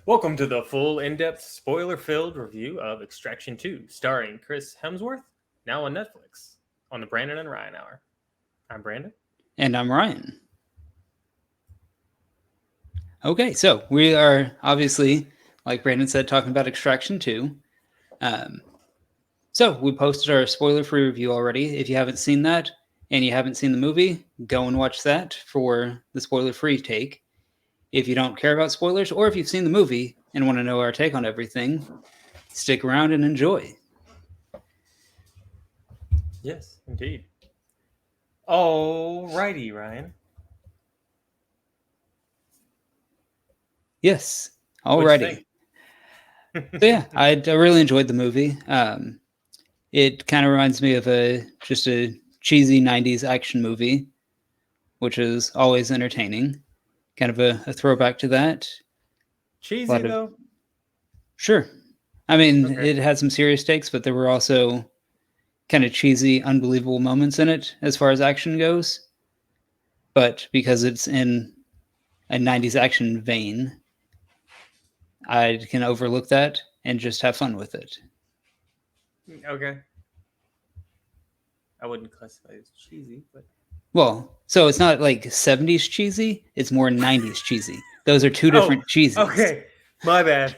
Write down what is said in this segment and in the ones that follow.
Welcome to the full, in-depth, spoiler-filled review of Extraction 2, starring Chris Hemsworth, now on Netflix, on the Brandon and Ryan Hour. I'm Brandon. And I'm Ryan. Okay, so we are obviously, like Brandon said, talking about Extraction 2. Um, so we posted our spoiler-free review already. If you haven't seen that and you haven't seen the movie, go and watch that for the spoiler-free take. If you don't care about spoilers, or if you've seen the movie and want to know our take on everything, stick around and enjoy. Yes, indeed. Alrighty, Ryan. Yes, What'd you think? alrighty. So yeah, I really enjoyed the movie. It kind of reminds me of just a cheesy '90s action movie, which is always entertaining. Kind of a throwback to that. A Cheesy, lot of though? sure. I mean, Okay. it had some serious stakes, but there were also kind of cheesy, unbelievable moments in it as far as action goes. But because it's in a '90s action vein, I can overlook that and just have fun with it. Okay. I wouldn't classify it as cheesy, but... Well, so it's not like '70s cheesy; it's more '90s cheesy. Those are two Oh, different cheesies. okay. My bad.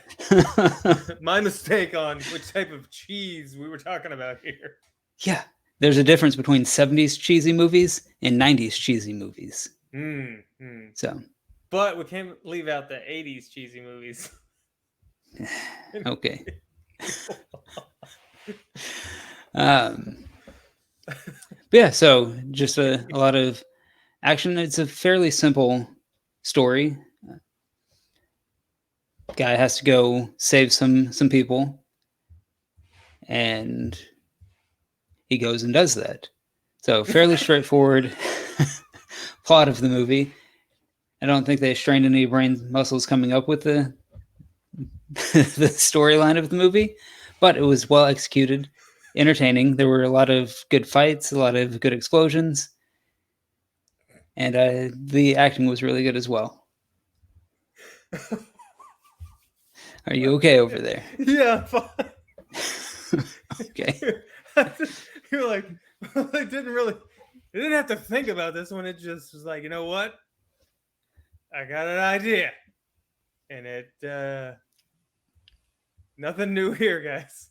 My mistake on which type of cheese we were talking about here. Yeah, there's a difference between '70s cheesy movies and '90s cheesy movies. Hmm. So, But we can't leave out the 80s cheesy movies. okay. Um, but yeah, so just a lot of action. It's a fairly simple story. Guy has to go save some people, and he goes and does that. So fairly straightforward plot of the movie. I don't think they strained any brain muscles coming up with the the storyline of the movie, but it was well executed, entertaining. There were a lot of good fights, a lot of good explosions, and the acting was really good as well. Are you okay over there? Yeah, fine. Okay. You're like, I didn't really, I didn't have to think about this one. It just was like, you know what? I got an idea. And nothing new here, guys.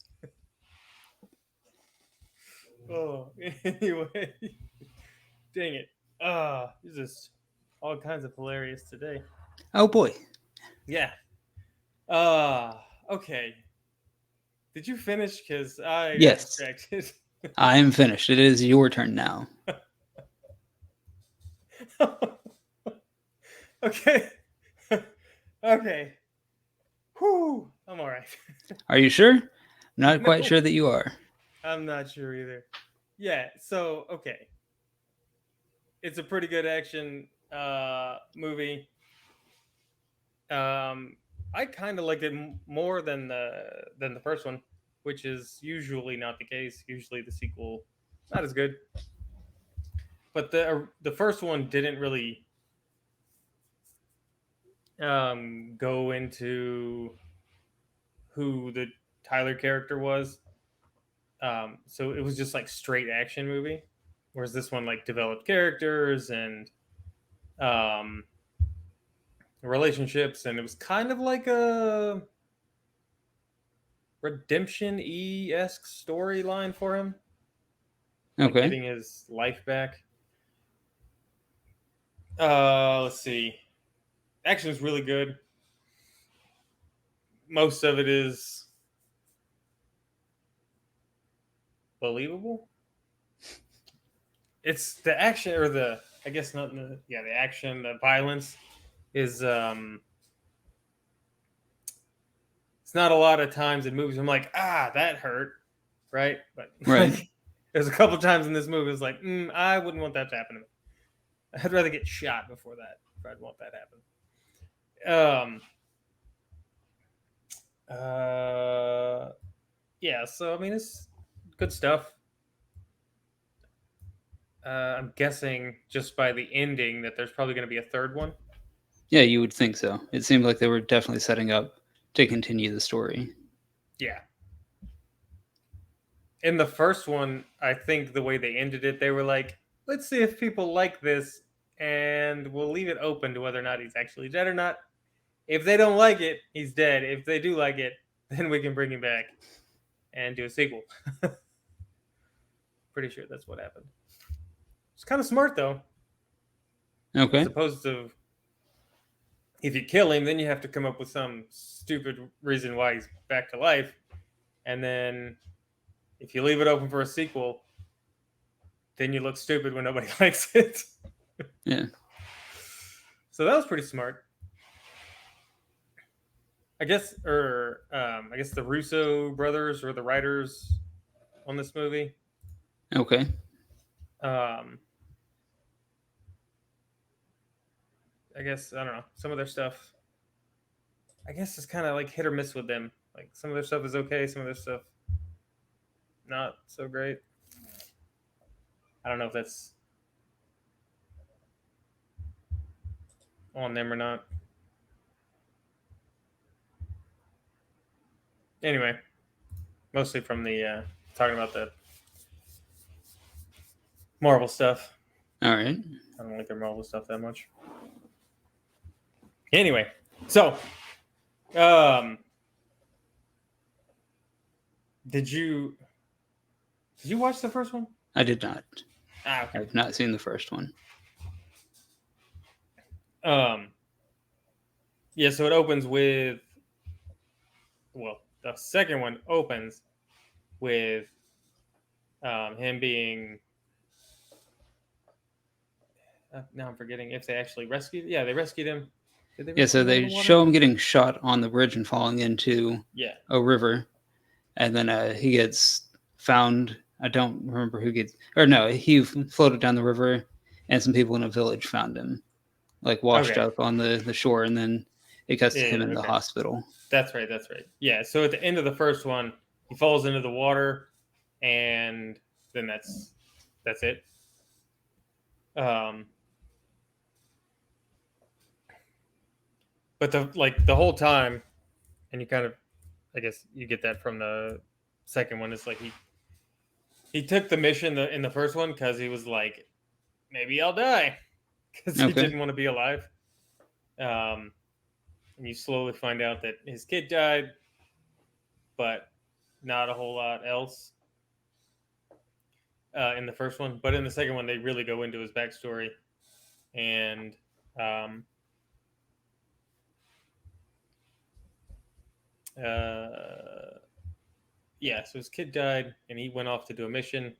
Oh, anyway. Dang it. This is all kinds of hilarious today. Oh boy. Yeah. Okay. Did you finish? Because I got Yes, distracted. I am finished. It is your turn now. Okay. Okay. Whew. I'm all right. Are you sure? I'm not quite No, sure that you are. I'm not sure either. Yeah. So okay, it's a pretty good action movie. I kind of liked it more than the first one, which is usually not the case. Usually the sequel not as good. But the first one didn't really go into who the Tyler character was. So it was just like straight action movie, whereas this one like developed characters and um, relationships, and it was kind of like a redemption esque storyline for him, like Okay. getting his life back. Let's see. Action is really good. Most of it is believable. It's the action or the I guess not the action, the violence is it's not a lot of times in movies I'm like, that hurt, right? But Right. like there's a couple times in this movie it's like, I wouldn't want that to happen to me. I'd rather get shot before that if I'd want that to happen. Yeah, so I mean it's good stuff. I'm guessing just by the ending that there's probably going to be a third one. Yeah, you would think so. It seemed like they were definitely setting up to continue the story. Yeah. In the first one, I think the way they ended it, they were like, let's see if people like this, and we'll leave it open to whether or not he's actually dead or not. If they don't like it, he's dead. If they do like it, then we can bring him back and do a sequel. Pretty sure that's what happened. It's kind of smart, though, as Okay. opposed to if you kill him, then you have to come up with some stupid reason why he's back to life. And then if you leave it open for a sequel, then you look stupid when nobody likes it. Yeah. So that was pretty smart. I guess the Russo brothers were the writers on this movie. Okay. Um, I guess I don't know, some of their stuff. I guess it's kind of like hit or miss with them. Like some of their stuff is okay, some of their stuff not so great. I don't know if that's on them or not. Anyway, mostly from the talking about the Marvel stuff. All right. I don't like their Marvel stuff that much. Anyway, so did you watch the first one? I did not. Okay. I've not seen the first one. Yeah, so it opens with, well, the second one opens with him being, now I'm forgetting if they actually rescued. Yeah, they rescued him. Did they Yeah, so rescue him out of they the water? show him getting shot on the bridge and falling into Yeah. a river, and then he gets found. I don't remember who gets, or no, he floated down the river, and some people in a village found him, like washed Okay. up on the shore, and then it cuts to him in the Okay. hospital. That's right. Yeah, so at the end of the first one, he falls into the water, and then that's it. But the whole time, and you kind of, I guess you get that from the second one. It's like he took the mission in the first one because he was like, maybe I'll die, because he Okay. didn't want to be alive. And you slowly find out that his kid died, but not a whole lot else in the first one. But in the second one, they really go into his backstory, and yeah, so his kid died, and he went off to do a mission.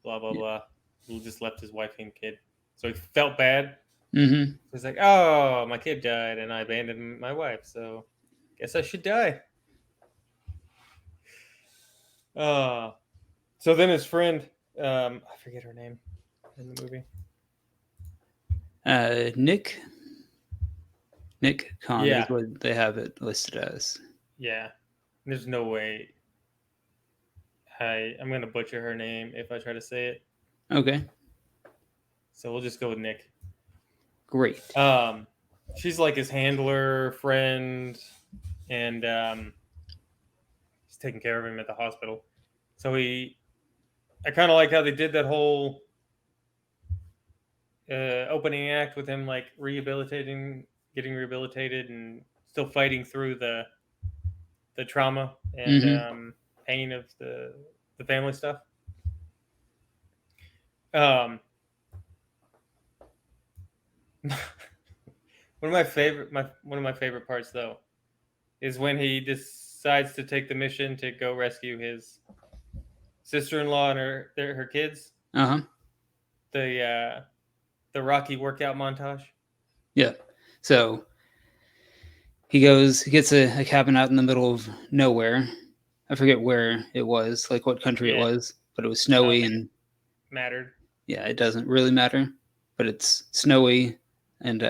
Blah blah blah. He just left his wife and kid, so he felt bad. Mm-hmm. He's like, "Oh, my kid died, and I abandoned my wife, so guess I should die." So then his friend, I forget her name in the movie. Nick Khan Yeah. is what they have it listed as. Yeah, there's no way. I'm gonna butcher her name if I try to say it. Okay. So we'll just go with Nick. Great. She's like his handler, friend, and he's taking care of him at the hospital. So I kind of like how they did that whole opening act with him like getting rehabilitated, and still fighting through the trauma and pain of the family stuff. One of my favorite parts though is when he decides to take the mission to go rescue his sister-in-law and her kids. The Rocky workout montage. Yeah. So he gets a cabin out in the middle of nowhere. I forget where it was, like what country it was, but it was snowy and mattered. Yeah, it doesn't really matter, but it's snowy and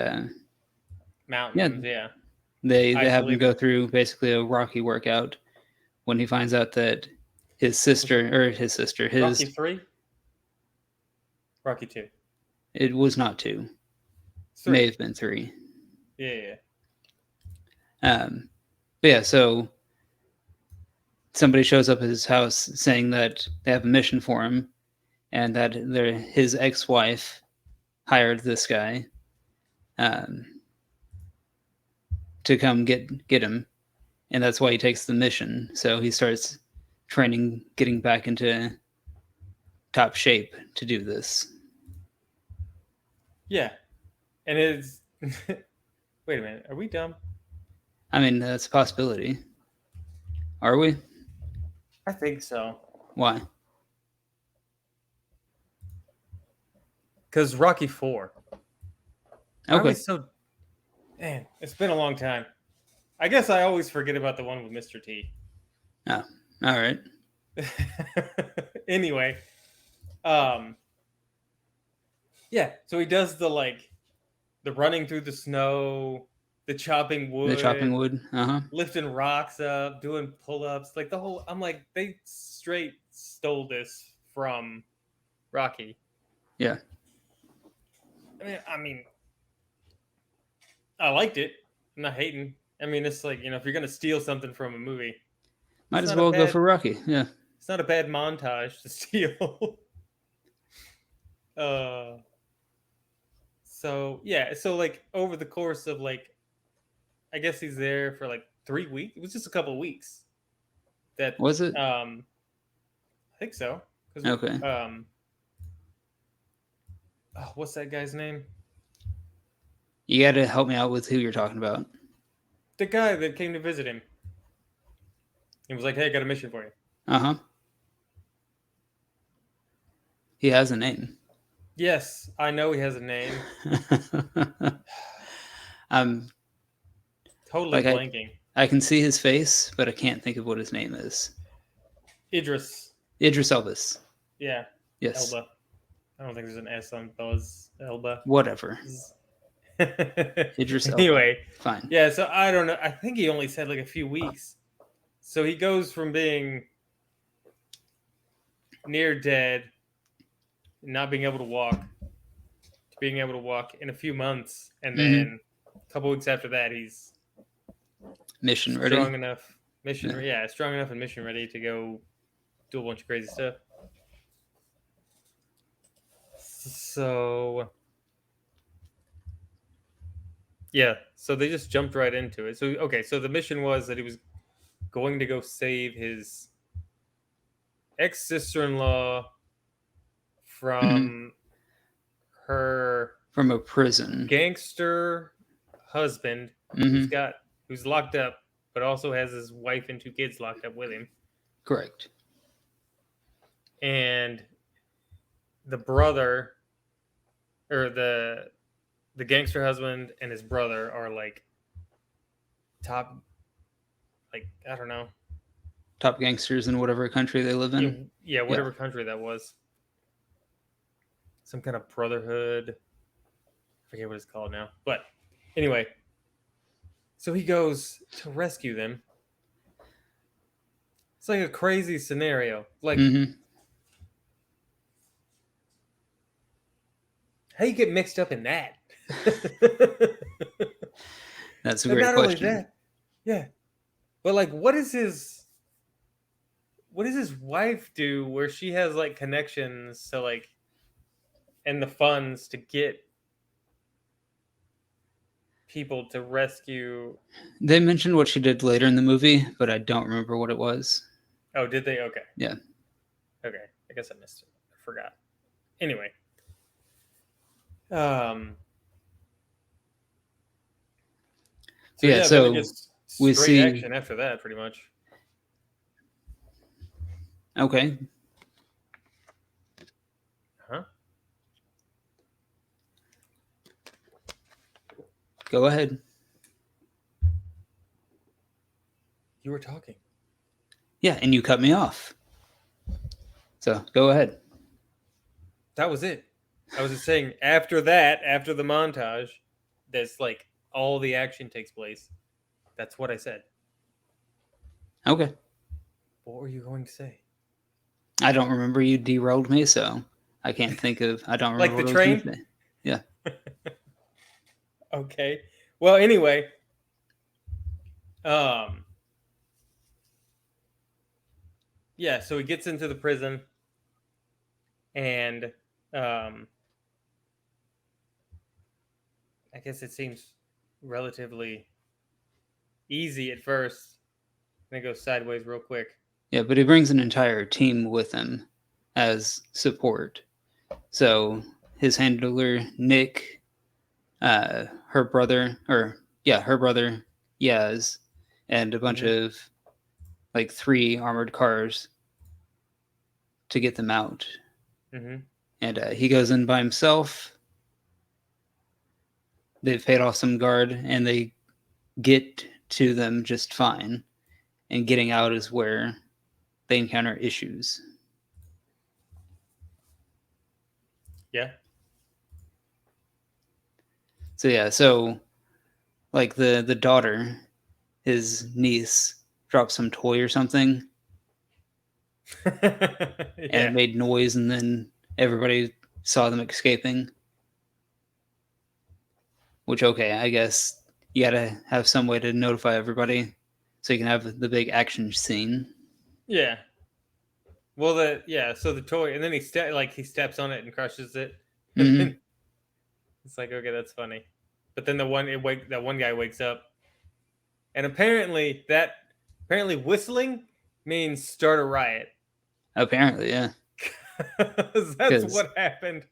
mountains. Yeah. They have him go through basically a Rocky workout when he finds out that his Rocky 3, Rocky 2. It was not 2. May have been 3. Yeah. But yeah, so somebody shows up at his house saying that they have a mission for him, and that his ex-wife hired this guy um, to come get him, and that's why he takes the mission. So he starts training, getting back into top shape to do this. Yeah, and it's. Wait a minute, are we dumb? I mean, that's a possibility. Are we? I think so. Why? Because Rocky 4. Why are we Okay. so. Man, it's been a long time. I guess I always forget about the one with Mr. T. Oh, all right. Anyway, um, yeah. So he does the running through the snow, the chopping wood, The chopping wood. lifting rocks up, doing pull-ups, like the whole. I'm like, they straight stole this from Rocky. Yeah. I mean, I liked it. I'm not hating. I mean, it's like, if you're gonna steal something from a movie, Might it's as not a well go bad for Rocky. Yeah. it's not a bad montage to steal. So yeah, so like over the course of I guess he's there for like 3 weeks. It was just a couple of weeks. That Was it? I think so. Because Okay. what's that guy's name? You got to help me out with who you're talking about. The guy that came to visit him. He was like, "Hey, I got a mission for you." He has a name. Yes, I know he has a name. I'm Totally blanking. I can see his face, but I can't think of what his name is. Idris Elbus. Yeah. Yes. Elba. I don't think there's an S on Buzz Elba. Whatever. Idris anyway, Elba. Fine. Yeah, so I don't know. I think he only said like a few weeks. So he goes from being near dead, not being able to walk, to being able to walk in a few months, and then a couple weeks after that, he's mission strong ready. enough. Strong enough and mission ready to go do a bunch of crazy stuff. So yeah, so they just jumped right into it. So so the mission was that he was going to go save his ex-sister-in-law from her from a prison gangster husband who's locked up, but also has his wife and 2 kids locked up with him. Correct. And the brother, or the gangster husband and his brother are like top, I don't know, top gangsters in whatever country they live in. Yeah, whatever country that was. Some kind of brotherhood. I forget what it's called now. But anyway, so he goes to rescue them. It's like a crazy scenario. Like, how you get mixed up in that? That's a great question. Only that, yeah. But like, what does his wife do where she has like connections to like, and the funds to get people to rescue? They mentioned what she did later in the movie, but I don't remember what it was. Oh, did they? Okay. Yeah. Okay. I guess I missed it. I forgot. Anyway. So we see action after that, pretty much. Okay. Huh? Go ahead. You were talking. Yeah, and you cut me off. So go ahead. That was it. I was just saying, after that, after the montage, that's like all the action takes place. That's what I said. Okay. What were you going to say? I don't remember. You derailed me, so I can't think of. I don't remember. Like the train? Yeah. Okay. Well, anyway. yeah, so he gets into the prison, and um, I guess it seems relatively easy at first, and it goes sideways real quick. Yeah, but he brings an entire team with him as support. So his handler Nick, her brother, or yeah, her brother Yaz, and a bunch Mm-hmm. of like 3 armored cars to get them out. Mm-hmm. And he goes in by himself. They've paid off some guard, and they get to them just fine. And getting out is where they encounter issues. Yeah. So yeah, so like the daughter, his niece, dropped some toy or something, and it Yeah. made noise, and then everybody saw them escaping. Which, okay, I guess you gotta have some way to notify everybody so you can have the big action scene. Yeah. Well, so the toy, and then he steps on it and crushes it, and Hmm. then it's like, okay, that's funny. But then that one guy wakes up, and apparently whistling means start a riot. Apparently, yeah, That's because what happened.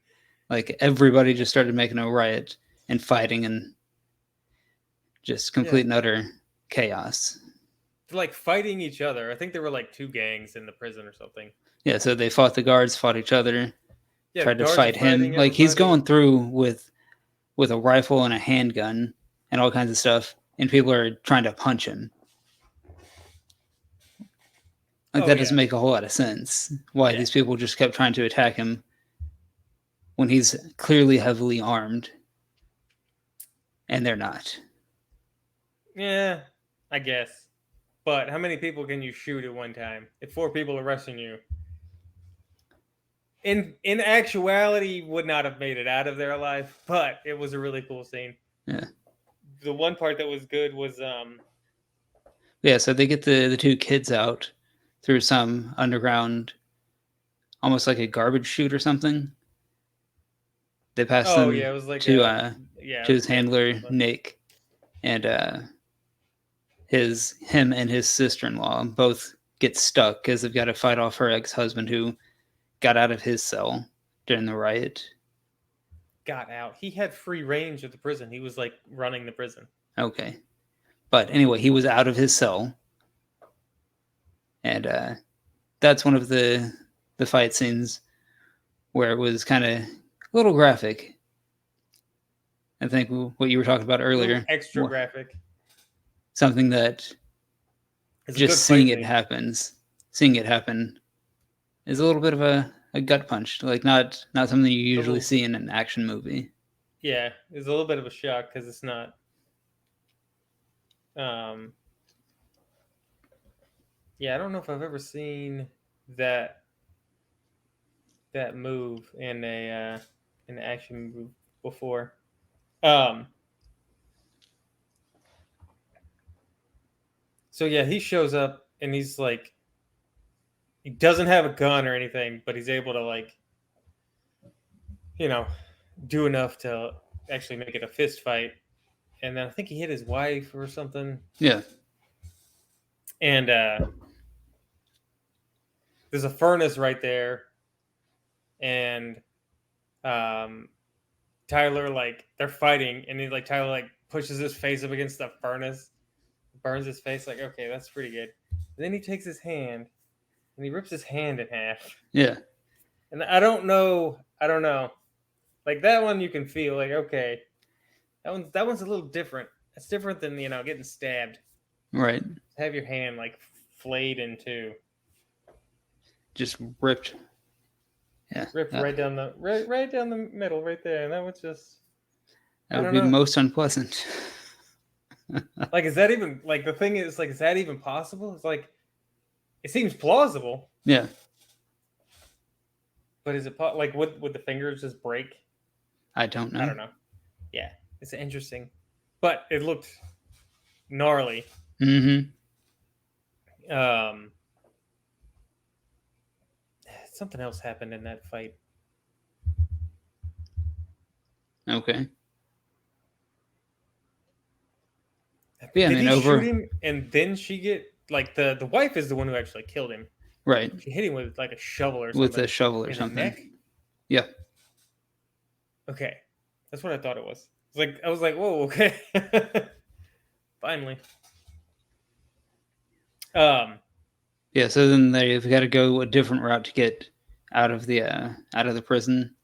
like everybody just started making a riot and fighting and just Yeah, complete and utter chaos. they're like fighting each other. I think there were like two gangs in the prison or something. Yeah, so they fought the guards, fought each other, Yeah, the tried to guards are fight him. fighting Like he's everybody. going through with a rifle and a handgun and all kinds of stuff, and people are trying to punch him. Like Oh that doesn't yeah, make a whole lot of sense. Why yeah, these people just kept trying to attack him when he's clearly heavily armed and they're not. yeah. I guess. But how many people can you shoot at one time? If four people are rushing you, in actuality, would not have made it out of there alive. But it was a really cool scene. Yeah. The one part that was good was Yeah, so they get the 2 kids out through some underground, almost like a garbage chute or something. They pass oh yeah, it them was like to a uh yeah, it to was his a dumpster or handler something. Nick, and him and his sister-in-law both get stuck because they've got to fight off her ex-husband who got out of his cell during the riot. Got out. He had free range of the prison. He was like running the prison. Okay, but anyway, he was out of his cell, and that's one of the fight scenes where it was kind of a little graphic. I think what you were talking about A little earlier, extra graphic. something that It's a just good fight scene. seeing it happen is a little bit of a gut punch. Like not something you A usually little, see in an action movie. yeah, it's a little bit of a shock because it's not. Um, yeah, I don't know if I've ever seen that that move in a an action move before. Um, so yeah, he shows up and he's like, he doesn't have a gun or anything, but he's able to like, you know, do enough to actually make it a fist fight. And then I think he hit his wife or something. Yeah, And there's a furnace right there, and um, Tyler like they're fighting, and he like Tyler like pushes his face up against the furnace, burns his face. Like, okay, that's pretty good. And then he takes his hand and he rips his hand in half. yeah, And I don't know. Like that one, you can feel like okay, that one's a little different. It's different than getting stabbed. right. Have your hand like flayed in two, Just ripped. Yeah, ripped right down the middle, right there. And that was just that I would don't be know. most unpleasant. Like, is that even like the thing is like, is that even possible? It's like it seems plausible, Yeah, but is it like would the fingers just break? I don't I know. don't know. Yeah, it's interesting, but it looked gnarly. Mm-hmm. Um, something else happened in that fight. Okay. Yeah, I Did mean, he shoot over him and then she get like the wife is the one who actually killed him. right She hit him with like a shovel or with a something shovel or in the something. neck. Yeah. Okay, that's what I thought it was. It's like I was like, whoa, okay, finally. Um, Yeah. So then they've got to go a different route to get out of the prison,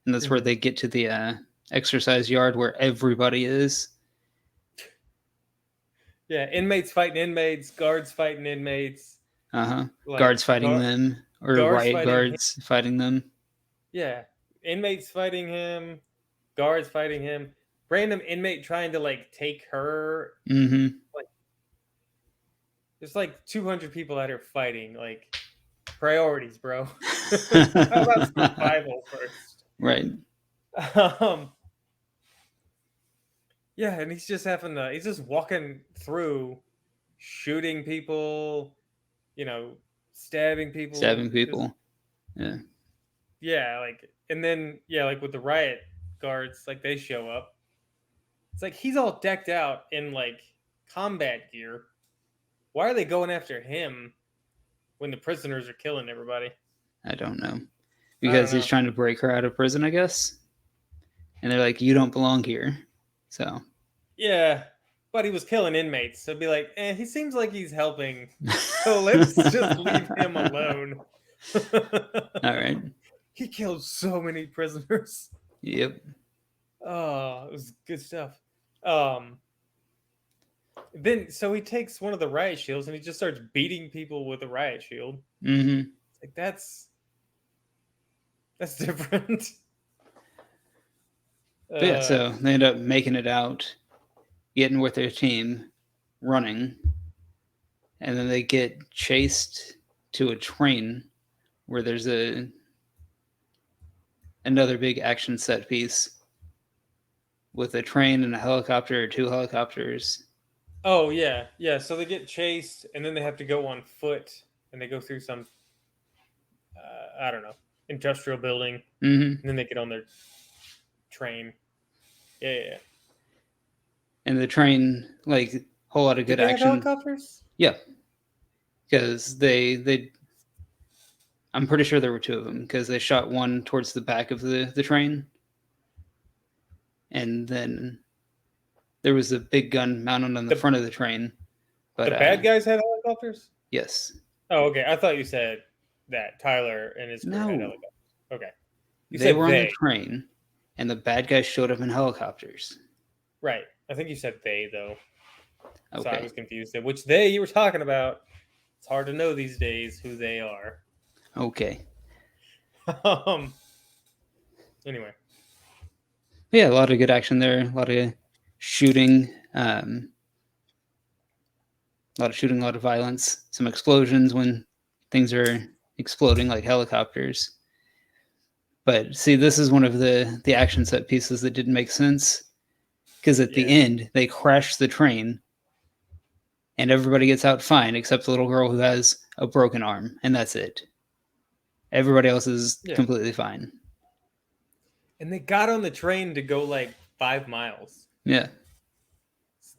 and that's where mhm. they get to the exercise yard where everybody is. Yeah, inmates fighting inmates, guards fighting inmates, Uh huh. like Guards fighting them, or guards riot fighting him. guards fighting them. Yeah, inmates fighting him, guards fighting him. Random inmate trying to like take her. Mm-hmm. Like there's like 200 people out here fighting. Like priorities, bro. How about survival first? Right. Um, yeah, and he's just having to. He's just walking through, shooting people. You know, stabbing people. Stabbing Just people. Yeah. yeah, like and then yeah, like with the riot guards, like they show up. It's like he's all decked out in like combat gear. Why are they going after him when the prisoners are killing everybody? I don't know. I don't Because he's know. trying to break her out of prison, I guess. And they're like, you don't belong here. So. Yeah, but he was killing inmates, so it'd be like, he seems like he's helping, so let's just leave him alone. All right. He killed so many prisoners. Yep. Oh, it was good stuff. Um, then so he takes one of the riot shields and he just starts beating people with a riot shield. Mm-hmm. Like that's different. But yeah, Uh, so they end up making it out, getting with their team, running, and then they get chased to a train where there's another big action set piece with a train and a helicopter or two helicopters. oh yeah, yeah. So they get chased and then they have to go on foot and they go through some I don't know industrial building Mm-hmm. and then they get on their train. Yeah, yeah, yeah. And the train, like, whole lot of Did good they have action. helicopters? Yeah, because I'm pretty sure there were two of them because they shot one towards the back of the train, and then there was a big gun mounted on the front of the train. But The bad guys had helicopters. yes, Oh, okay. I thought you said that Tyler and his crew had no, helicopters. Okay, you they said were on the they. train, and the bad guys showed up in helicopters. Right. I think you said they though, so I Okay, was confused. Which they you were talking about? It's hard to know these days who they are. okay, um. Anyway. yeah, a lot of good action there, a lot of shooting, a lot of shooting, a lot of violence, some explosions when things are exploding like helicopters. But see, this is one of the action set pieces that didn't make sense because at the Yeah. end they crash the train and everybody gets out fine except the little girl who has a broken arm, and that's it. Everybody else is Yeah. completely fine. And they got on the train to go like 5 miles. Yeah,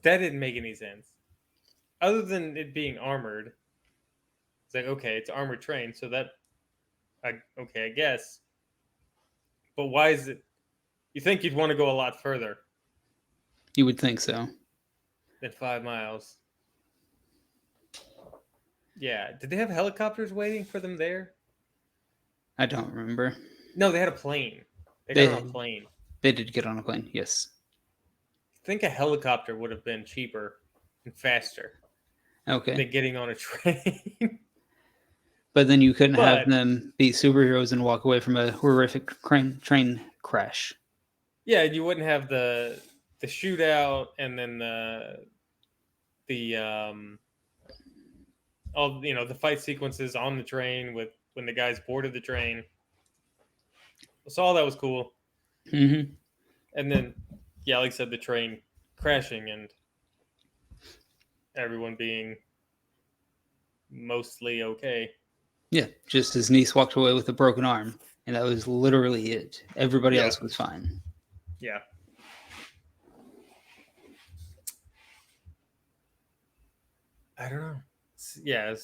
That didn't make any sense. Other than it being armored. It's like, okay, it's armored train, so that I guess. But why is it you think you'd want to go a lot further you would think so. than 5 miles? Yeah. Did they have helicopters waiting for them there? I don't remember. No, they had a plane. They got on a They plane. they did get on a plane. Yes. I think a helicopter would have been cheaper and faster Okay. than getting on a train. But then you couldn't have But them be superheroes and walk away from a horrific train crash. yeah, you wouldn't have the shootout and then the all the fight sequences on the train with when the guys boarded the train. So all that was cool. Mm-hmm. And then yeah, like I said, the train crashing and everyone being mostly okay. Yeah, just his niece walked away with a broken arm, and that was literally it. Everybody Yeah. else was fine. Yeah. I don't know. Yeah.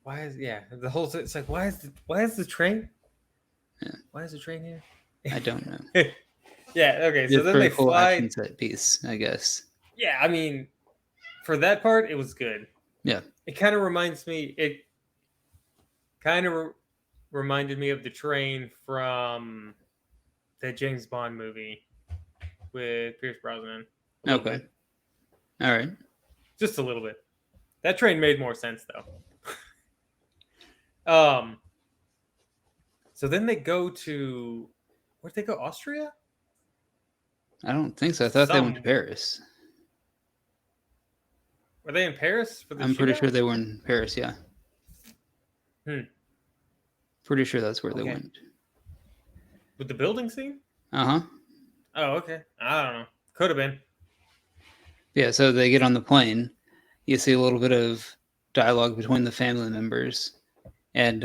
Why is the whole? It's like why is the train? Yeah. Why is the train here? I don't know. Yeah. Okay. So It's a then they pretty cool fly. action set piece, I guess. Yeah. I mean, for that part, it was good. Yeah. It kind of reminds me. It kind of reminded me of the train from the James Bond movie with Pierce Brosnan. A little Okay. bit, All right. just a little bit. That train made more sense though. So then they go to where'd they go? Austria? I don't think so. I thought they went to Some Paris. were they in Paris for the I'm pretty shootout? sure they were in Paris, yeah. Pretty sure that's where they Okay. went. With the building scene? Uh-huh. Oh, okay. I don't know. Could have been. Yeah, so they get on the plane. You see a little bit of dialogue between the family members and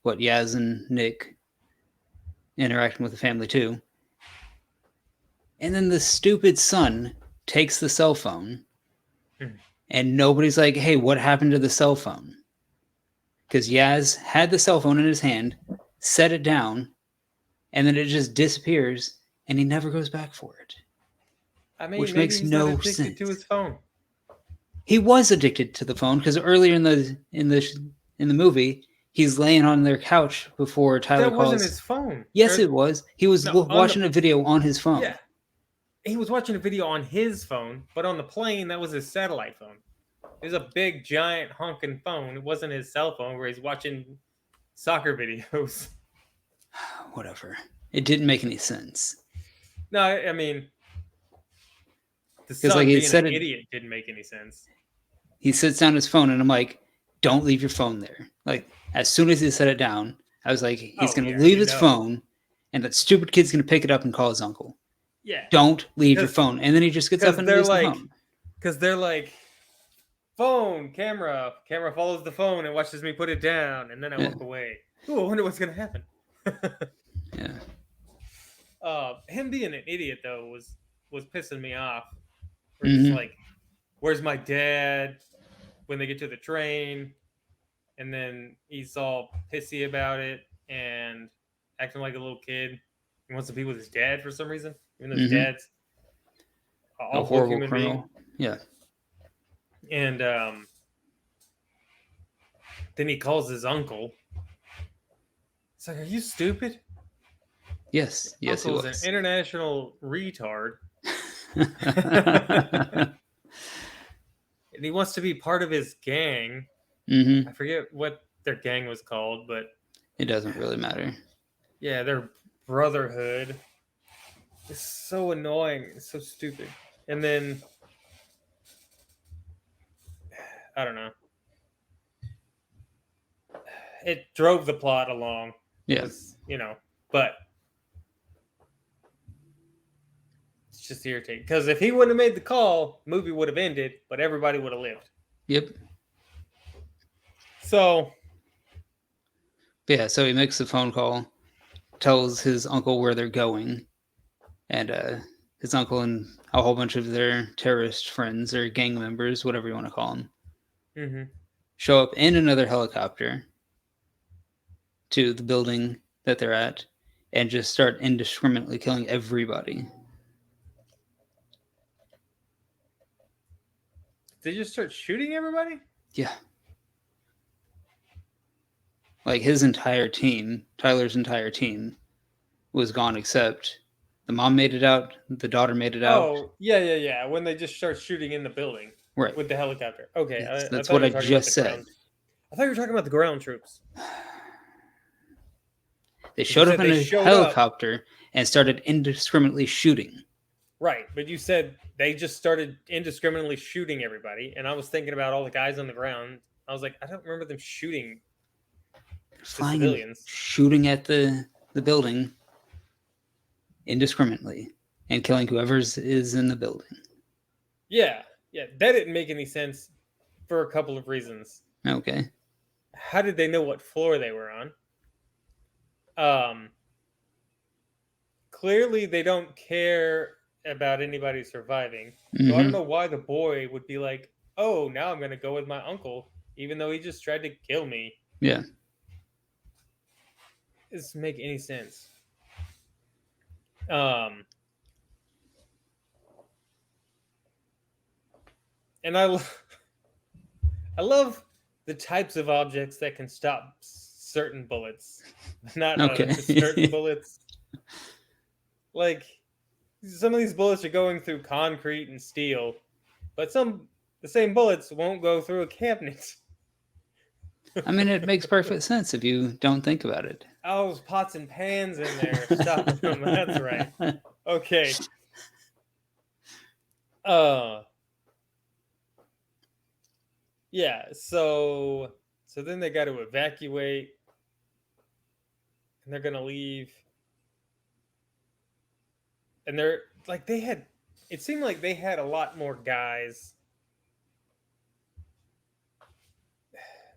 what Yaz and Nick interacting with the family too. And then the stupid son takes the cell phone and nobody's like, hey, what happened to the cell phone? Because Yaz had the cell phone in his hand, set it down, and then it just disappears and he never goes back for it. I mean, Which maybe makes he's not no addicted sense. to his phone. He was addicted to the phone because earlier in the movie, he's laying on their couch before Tyler That wasn't calls. his phone. Yes, it was. He was No, watching a video on his phone. Yeah. He was watching a video on his phone, but on the plane, that was his satellite phone. It was a big, giant, honking phone. It wasn't his cell phone where he's watching soccer videos. Whatever. It didn't make any sense. No, I mean, the 'Cause, son like, he being said an it- idiot didn't make any sense. He sits down his phone, and I'm like, don't leave your phone there. Like, as soon as he set it down, I was like, he's Oh, going to yeah, leave you his know. phone, and that stupid kid's going to pick it up and call his uncle. Yeah. Don't leave your 'Cause- phone. And then he just gets up and they're leaves the like- phone. Because they're like, phone, camera. Camera follows the phone and watches me put it down, and then I Yeah. walk away. Ooh, I wonder what's going to happen. Yeah. Him being an idiot, though, was pissing me off. We're just Mhm. like, where's my dad? When they get to the train, and then he's all pissy about it and acting like a little kid. He wants to be with his dad for some reason, even though his Mhm. dad's an A awful horrible human criminal. Yeah. being. And then he calls his uncle. It's like, are you stupid? Yes. Yes, he Uncle's was. an international retard, and he wants to be part of his gang. Mm-hmm. I forget what their gang was called, but It doesn't really matter. yeah, their brotherhood. It's so annoying. It's so stupid. And then I don't know. It drove the plot along. Yeah. Was, but it's just irritating. Because if he wouldn't have made the call, the movie would have ended, but everybody would have lived. Yep. So Yeah, so he makes the phone call, tells his uncle where they're going, and his uncle and a whole bunch of their terrorist friends or gang members, whatever you want to call them, mhm. show up in another helicopter to the building that they're at and just start indiscriminately killing everybody. They just start shooting everybody? Yeah. Like his entire team, Tyler's entire team, was gone except the mom made it out, the daughter made it out. Oh, yeah. When they just start shooting in the building. Right. With the helicopter. Okay. Yes, I that's thought what you I were talking just about the said. ground. I thought you were talking about the ground troops. They showed up said in they a showed helicopter and started indiscriminately shooting. Right, but you said they just started indiscriminately shooting everybody, and I was thinking about all the guys on the ground. I was like, I don't remember them shooting Flying and civilians. shooting at the building indiscriminately and killing whoever is in the building. Yeah, that didn't make any sense for a couple of reasons. Okay. How did they know what floor they were on? Um, Clearly they don't care about anybody surviving. So I don't Mm-hmm. know why the boy would be like, "Oh, now I'm going to go with my uncle even though he just tried to kill me." Yeah. It doesn't make any sense. Um and I love the types of objects that can stop certain bullets, not others. Certain Okay. bullets, like some of these bullets are going through concrete and steel, but the same bullets won't go through a cabinet. I mean, it makes perfect sense if you don't think about it. Oh, there's pots and pans in there stopping them. That's right. Okay. Uh yeah, so then they got to evacuate and they're going to leave, and they're like they had it seemed like they had a lot more guys.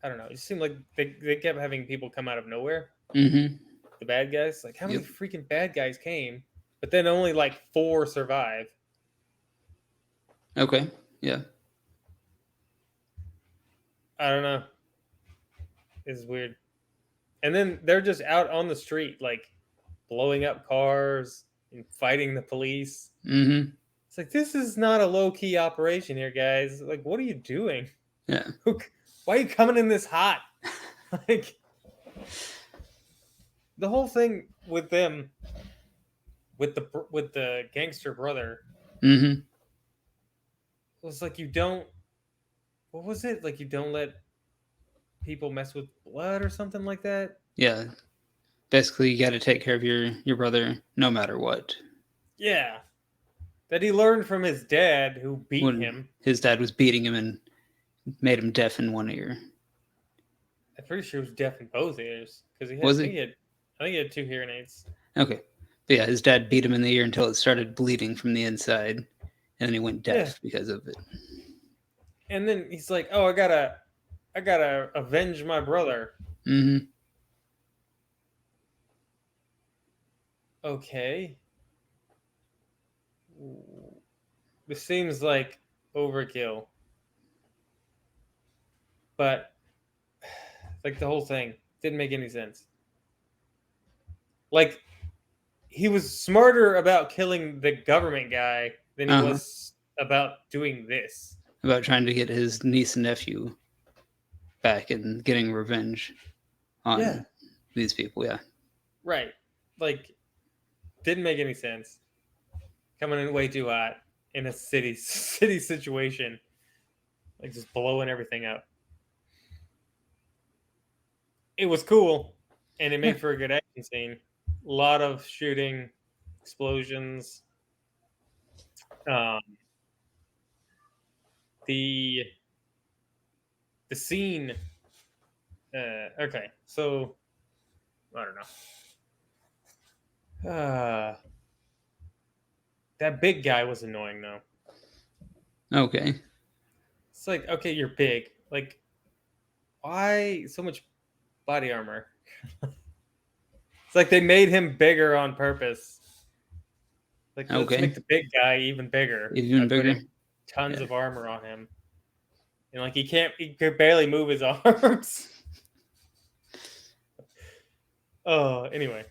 I don't know. It seemed like they kept having people come out of nowhere. Mm-hmm. The bad guys. Like, how many Yep. freaking bad guys came? But then only like 4 survive. Okay. Yeah. I don't know. It's weird. And then they're just out on the street, like blowing up cars and fighting the police. Mm-hmm. It's like, this is not a low key operation here, guys. Like, what are you doing? Yeah. Why are you coming in this hot? Like, the whole thing with them, with the gangster brother, Mm-hmm. was like, you don't. What was it? Like, you don't let people mess with blood or something like that. Yeah. Basically, you got to take care of your brother no matter what. Yeah, that he learned from his dad, who beat When him. his dad was beating him and made him deaf in one ear. I'm pretty sure he was deaf in both ears because he had. Was he? I think he had 2 hearing aids. Okay. But yeah, his dad beat him in the ear until it started bleeding from the inside, and then he went Yeah, deaf because of it. and then he's like, "Oh, I gotta avenge my brother." Mm-hmm. Okay, this seems like overkill, but like the whole thing didn't make any sense. Like, he was smarter about killing the government guy than he Uh-huh. was about doing this. About trying to get his niece and nephew back and getting revenge Yeah, on these people. Yeah. right. Like, didn't make any sense. Coming in way too hot in a city situation, like just blowing everything up. It was cool, and it Yeah. made for a good action scene. A lot of shooting, explosions. Um, the the scene. Okay, so I don't know. That big guy was annoying though. Okay. It's like, okay, you're big. Like, why so much body armor? It's like they made him bigger on purpose. Like, let's Okay. make the big guy even bigger by Even bigger. putting tons Yeah. of armor on him. And like he could barely move his arms. Oh, anyway.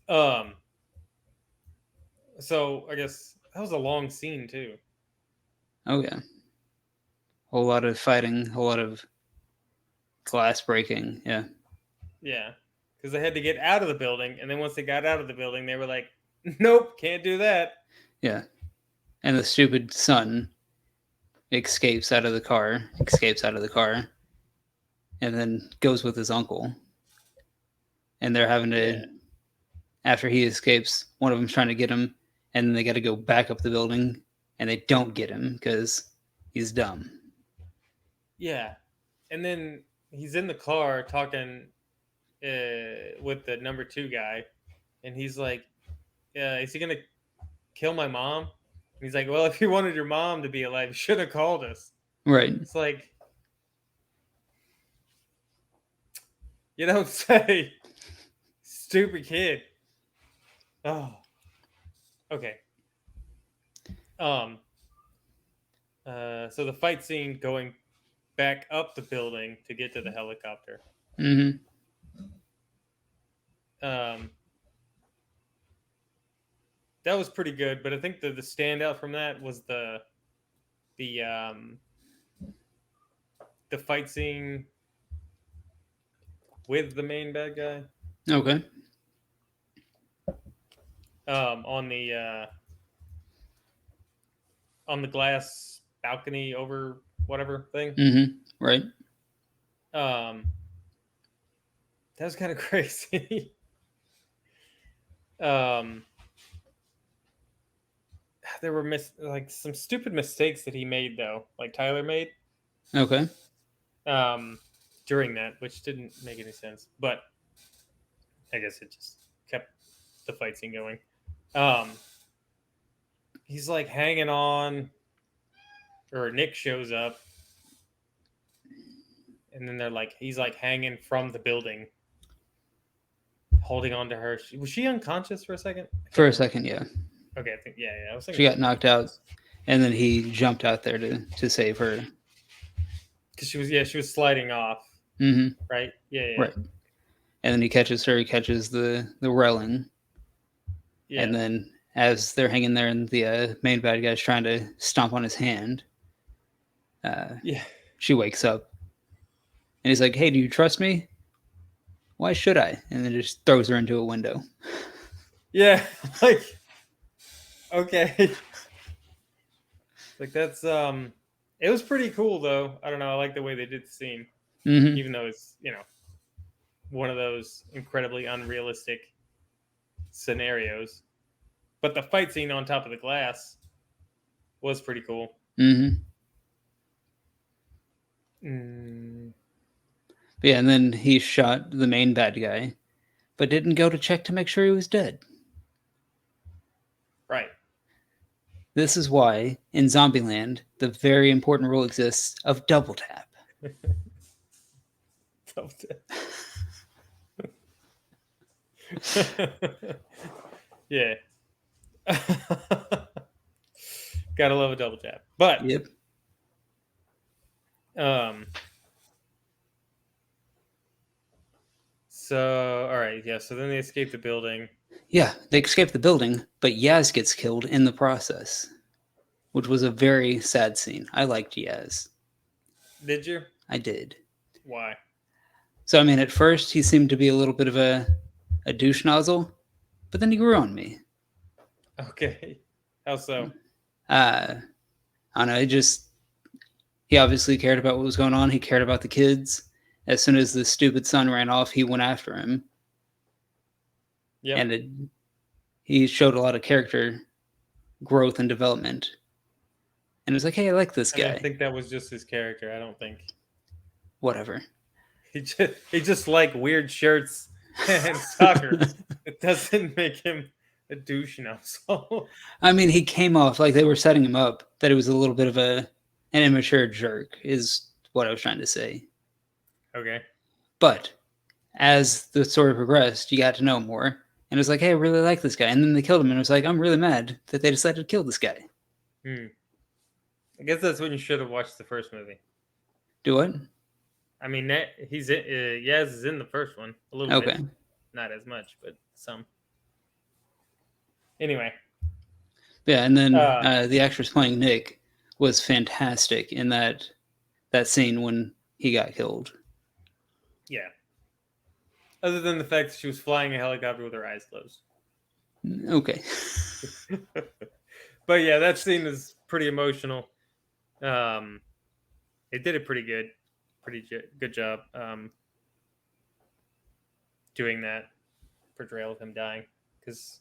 Um so I guess that was a long scene too. Oh yeah. Whole lot of fighting. Whole lot of glass breaking. Yeah. Yeah. Because they had to get out of the building, and then once they got out of the building, they were like, nope, can't do that. Yeah. And the stupid son escapes out of the car. And then goes with his uncle. And they're having Yeah. to, after he escapes, one of them's trying to get him, and then they got to go back up the building, and they don't get him because he's dumb. Yeah. And then he's in the car talking with the number 2 guy, and he's like, is he going to kill my mom? And he's like, well, if you wanted your mom to be alive, you should have called us. Right. It's like you don't say stupid kid. Oh, okay. Um. So the fight scene going back up the building to get to the helicopter. Mm-hmm. Um. That was pretty good, but I think the standout from that was the the fight scene with the main bad guy. Okay. On the glass balcony over whatever thing. Mm-hmm. Right. Um, that was kind of crazy. um, there were like some stupid mistakes that he made though, like Tyler made Okay. um, during that, which didn't make any sense. But I guess it just kept the fight scene going. Um, he's like hanging on, or Nick shows up, and then they're like, he's like hanging from the building, holding on to her. Was she unconscious for a second? I For can't a remember. second, yeah. Okay, I think yeah. I was She thinking she got was knocked out, unconscious and then he jumped out there to save her. because she was sliding off, Mm-hmm. right? Yeah, Right. And then he catches her. He catches the railing, yeah, and then as they're hanging there, and the main bad guy's trying to stomp on his hand, uh, yeah, she wakes up, and he's like, "Hey, do you trust me? Why should I?" And then just throws her into a window. yeah. Like okay, like that's it was pretty cool though. I don't know. I like the way they did the scene, Mm-hmm. even though it's one of those incredibly unrealistic scenarios. But the fight scene on top of the glass was pretty cool. Mm-hmm. Mm, Yeah, and then he shot the main bad guy, but didn't go to check to make sure he was dead. right. This is why, in Zombieland, the very important rule exists of double tap. Yeah. Gotta love a double tap. But Yep. um so all right, yeah, so then they escape the building. Yeah, they escape the building, but Yaz gets killed in the process, which was a very sad scene. I liked Yaz. Did you? I did. Why? So, I mean, at first he seemed to be a little bit of a douche nozzle, but then he grew on me. Okay. How so? I don't know, he obviously cared about what was going on. He cared about the kids. As soon as the stupid son ran off, he went after him. Yep. And he showed a lot of character growth and development. And it was like, hey, I like this I mean, I guy. think that was just his character. I don't think Whatever. he just like weird shirts and soccer. It doesn't make him a douche now. So I mean, he came off like they were setting him up that it was a little bit of an immature jerk, is what I was trying to say. okay. But as the story progressed, you got to know him more. And it was like, hey, I really like this guy. And then they killed him, and it was like, I'm really mad that they decided to kill this guy. Hmm. I guess that's when you should have watched the first movie. Do what? I mean, he's in, Yaz is in the first one a little bit, Okay. not as much, but some. Anyway, Yeah, and then uh, the actress playing Nick was fantastic in that scene when he got killed. yeah. Other than the fact that she was flying a helicopter with her eyes closed, Okay. but yeah, that scene is pretty emotional. Um, they did it pretty good, good job doing that portrayal of him dying because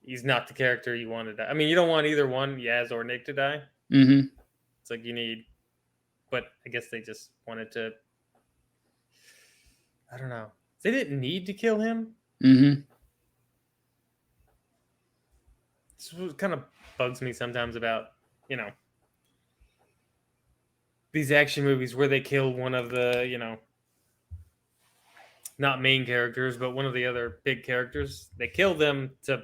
he's not the character you wanted to. I mean, you don't want either one, Yaz or Nick, to die. Mm-hmm. It's like you need, but I guess they just wanted to. I don't know. They didn't need to kill him. Mm-hmm. This kind of bugs me sometimes about, you know, these action movies where they kill one of the, not main characters, but one of the other big characters. They kill them to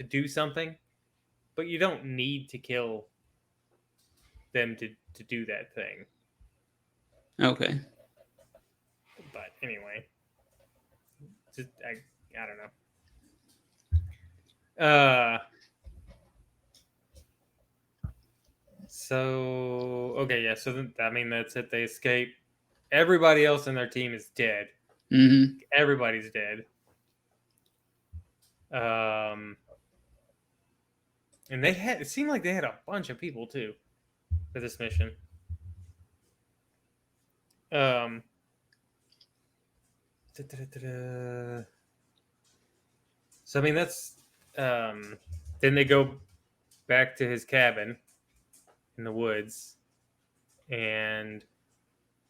do something, but you don't need to kill them to do that thing. Okay. But anyway, just I don't know. So okay, yeah. So I mean, that's it. They escape. Everybody else in their team is dead. Mm-hmm. Everybody's dead. Um, and it seemed like they had a bunch of people too for this mission. Um, so I mean, that's then they go back to his cabin in the woods, and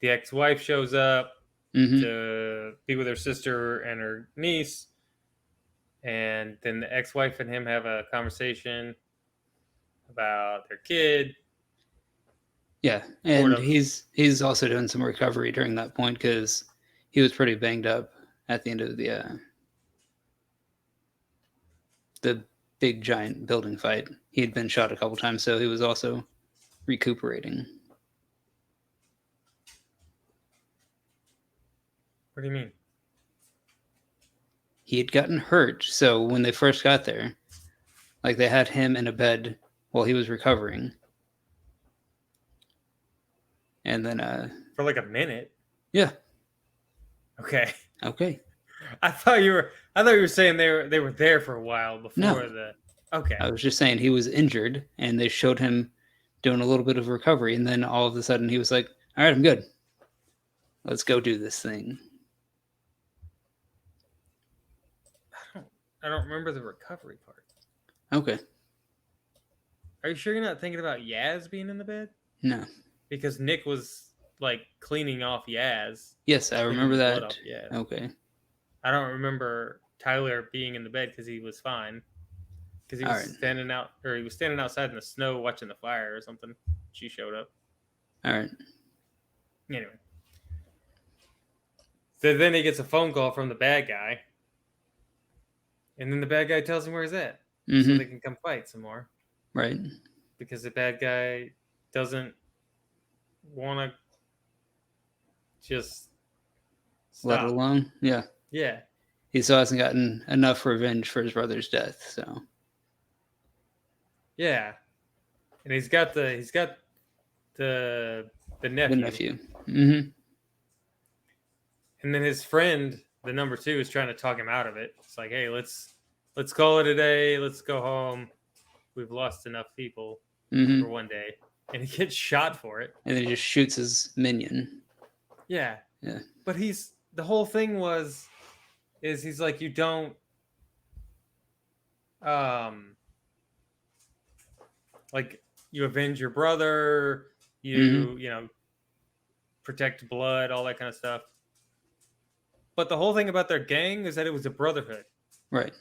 the ex-wife shows up Mm-hmm. to be with her sister and her niece, and then the ex-wife and him have a conversation about their kid. Yeah, Sort and of. he's also doing some recovery during that point because he was pretty banged up at the end of the big giant building fight. He had been shot a couple times, so he was also recuperating. What do you mean? He had gotten hurt, so when they first got there, like they had him in a bed while he was recovering, and then For like a minute? yeah, Okay. okay, I thought you were saying they were there for a while no, before the. Okay. I was just saying he was injured, and they showed him doing a little bit of recovery, and then all of a sudden he was like, "All right, I'm good. Let's go do this thing." I don't remember the recovery part. Okay, Are you sure you're not thinking about Yaz being in the bed? no, Because Nick was like cleaning off Yaz, yes, I cleaning remember the blood that. off Yaz. Okay, I don't remember Tyler being in the bed because he was fine. Because he all was right, standing out, or he was standing outside in the snow watching the fire or something. She showed up. all right, Anyway, so then he gets a phone call from the bad guy, and then the bad guy tells him where he's at, so they mm-hmm, can come fight some more. right. Because the bad guy doesn't want to just Let it stop. alone. Yeah, Yeah, he still hasn't gotten enough revenge for his brother's death, so yeah, and the the the nephew, nephew. Mm-hmm. and then his friend, the number two, is trying to talk him out of it. It's like, hey, let's call it a day. Let's go home. We've lost enough people for Mm-hmm. one day, and he gets shot for it. And then he just shoots his minion. Yeah, Yeah. but the whole thing is he's like, you don't um like, you avenge your brother, Mm-hmm. protect blood, all that kind of stuff. But the whole thing about their gang is that it was a brotherhood. Right.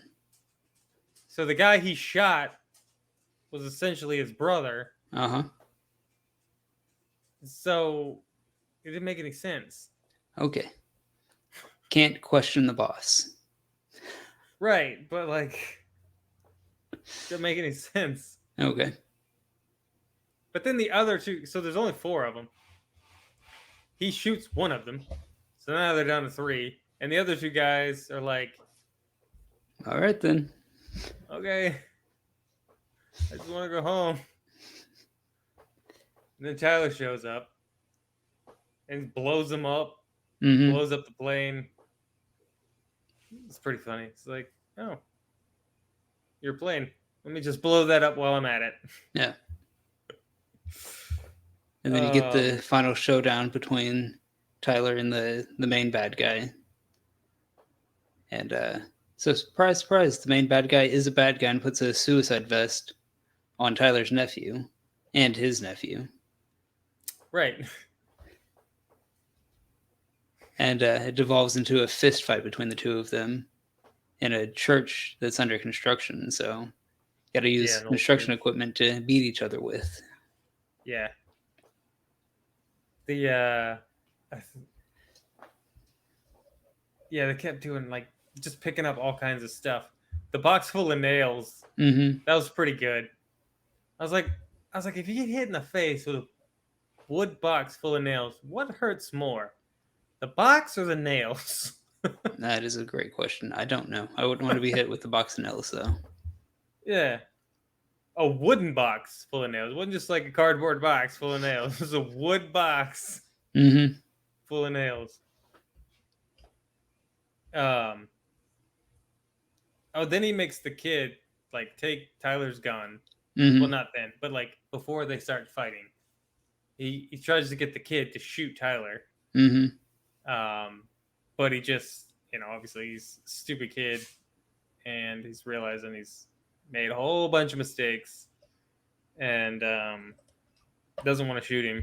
So the guy he shot was essentially his brother. Uh-huh. So it didn't make any sense. Okay. Can't question the boss. Right, but like, it didn't make any sense. Okay. But then the other two, so there's only four of them. He shoots one of them. So now they're down to three. And the other two guys are like, All right then. okay, I just want to go home. And then Tyler shows up and blows them up, Mm-hmm. blows up the plane. It's pretty funny. It's like, oh, your plane. Let me just blow that up while I'm at it. Yeah. And then you get the final showdown between Tyler and the main bad guy. And so surprise, surprise, the main bad guy is a bad guy and puts a suicide vest on Tyler's nephew and his nephew. Right. And it devolves into a fist fight between the two of them in a church that's under construction. So you got to use Yeah, an old construction church. equipment to beat each other with. Yeah. The I th- yeah, they kept doing like just picking up all kinds of stuff. The box full of nails, Mm-hmm. that was pretty good. I was like, if you get hit in the face with a wood box full of nails, what hurts more, the box or the nails? That is a great question. I don't know. I wouldn't want to be hit with the box of nails, though. Yeah, a wooden box full of nails. It wasn't just like a cardboard box full of nails. It was a wood box Mm-hmm. full of nails. Um. Oh, then he makes the kid like take Tyler's gun. Well, Mm-hmm. not then, but like before they start fighting, he tries to get the kid to shoot Tyler. Mm-hmm. But he just, obviously he's a stupid kid, and he's realizing he's made a whole bunch of mistakes, and doesn't want to shoot him.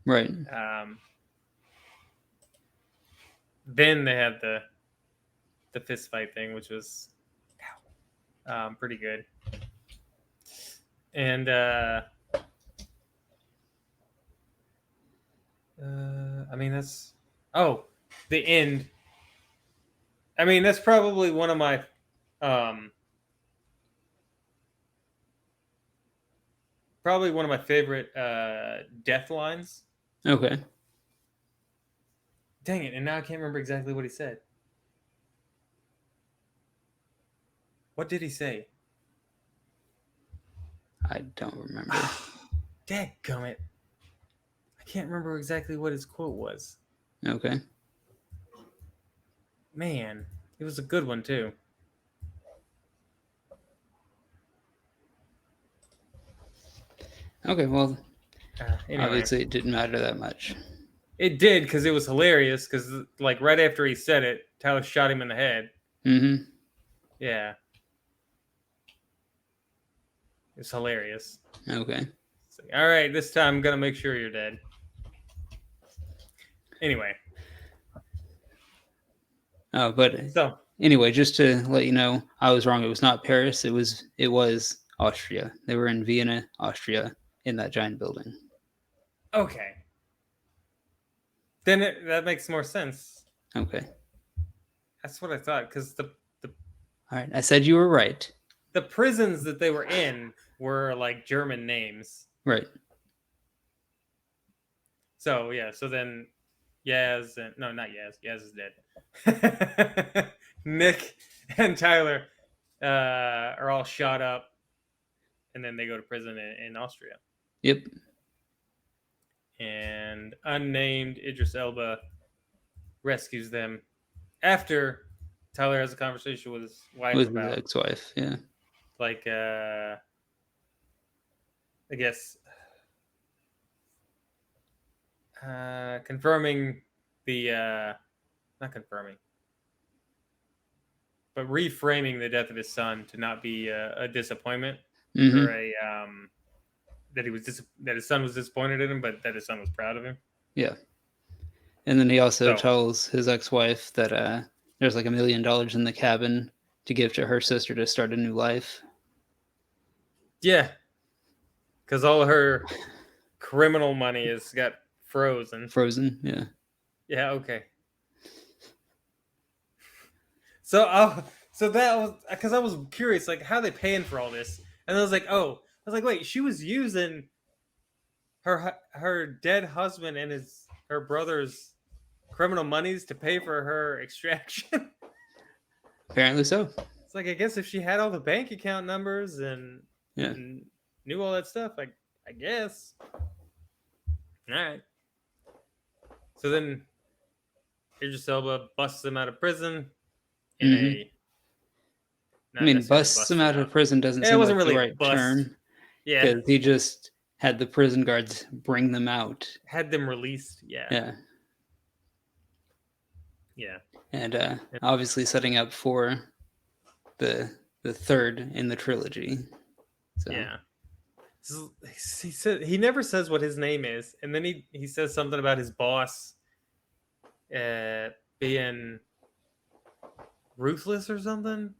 Right. Um, then they have the fist fight thing, which was pretty good. And I mean that's the end. I mean that's probably one of my um, favorite death lines. Okay. Dang it! And now I can't remember exactly what he said. What did he say? I don't remember. Dadgummit. I can't remember exactly what his quote was. Okay. Man, it was a good one too. Okay. Well, Anyway, obviously it didn't matter that much. it did because it was hilarious. Because like right after he said it, Tyler shot him in the head. Mm-hmm. Yeah, it's hilarious. Okay. It's like, all right, this time I'm gonna make sure you're dead. Anyway, But so anyway, just to let you know, I was wrong. It was not Paris. It was Austria. They were in Vienna, Austria, in that giant building. okay, then that makes more sense. Okay. That's what I thought because All right. I said you were right. the prisons that they were in were like German names. Right. So yeah, so then Yaz and no, not Yaz. Yaz is dead. Nick and Tyler are all shot up, and then they go to prison in Austria. Yep. And unnamed Idris Elba rescues them after Tyler has a conversation with his wife With his about ex-wife. Yeah. like I guess confirming the not confirming, but reframing the death of his son to not be a disappointment Mm-hmm. or a that that his son was disappointed in him, but that his son was proud of him. Yeah. And then he also So- tells his ex-wife that there's like $1 million in the cabin to give to her sister to start a new life. Yeah, because all her criminal money has got frozen. Frozen. Yeah. Yeah. Okay. So that was because I was curious, like how they paying for all this, and I was like, wait, she was using her dead husband and her brother's criminal monies to pay for her extraction. Apparently so. It's like I guess if she had all the bank account numbers and, Yeah. and knew all that stuff, I guess. All right. So then Idris Elba busts him out of prison in a. I mean, busts him out of prison doesn't seem like the right term. Yeah. Because he just had the prison guards bring them out. Had them released. Yeah. Yeah. Yeah. And obviously setting up for the third in the trilogy. So. Yeah. So he said he never says what his name is, and then he says something about his boss being ruthless or something.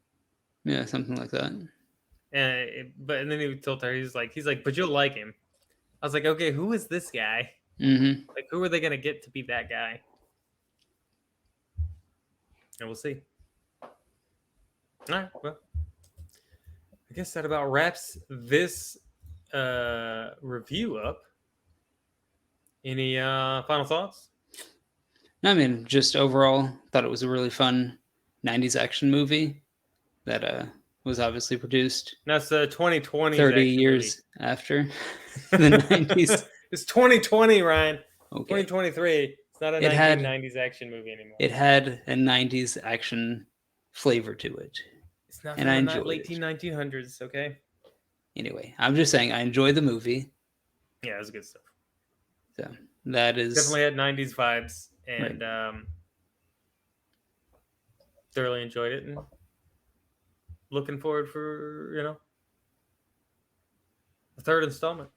Yeah, something like that. And then he told her he's like, but you'll like him. I was like, okay, who is this guy? Mm-hmm. Like, who are they going to get to be that guy? And we'll see. All right. Well, I guess that about wraps this review up. Any final thoughts? I mean, just overall, thought it was a really fun 90s action movie that was obviously produced That's the 2020's 30 action movie. years after the 90s. It's 2020, Ryan. Okay. 2023. It's not a It had 1990s action movie anymore. it had a 90s action flavor to it. It's not And from I the enjoyed late it. 1900s, okay? Anyway, I'm just saying I enjoy the movie. Yeah, it was good stuff. So that is Definitely had 90s vibes, and thoroughly enjoyed it, and looking forward for, the third installment.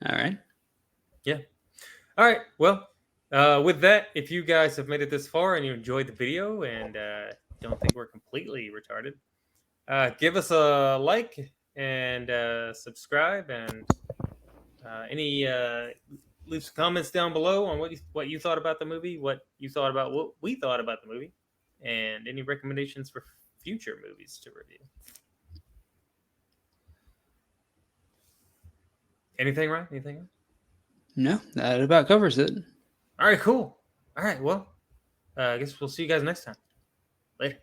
all right. Yeah. All right. Well, with that, if you guys have made it this far and you enjoyed the video and don't think we're completely retarded, give us a like and subscribe, and leave some comments down below on what you thought about the movie, what you thought about what we thought about the movie, and any recommendations for future movies to review. Anything, Ryan? Anything else? No, that about covers it. All right, cool. All right, well, I guess we'll see you guys next time. Later.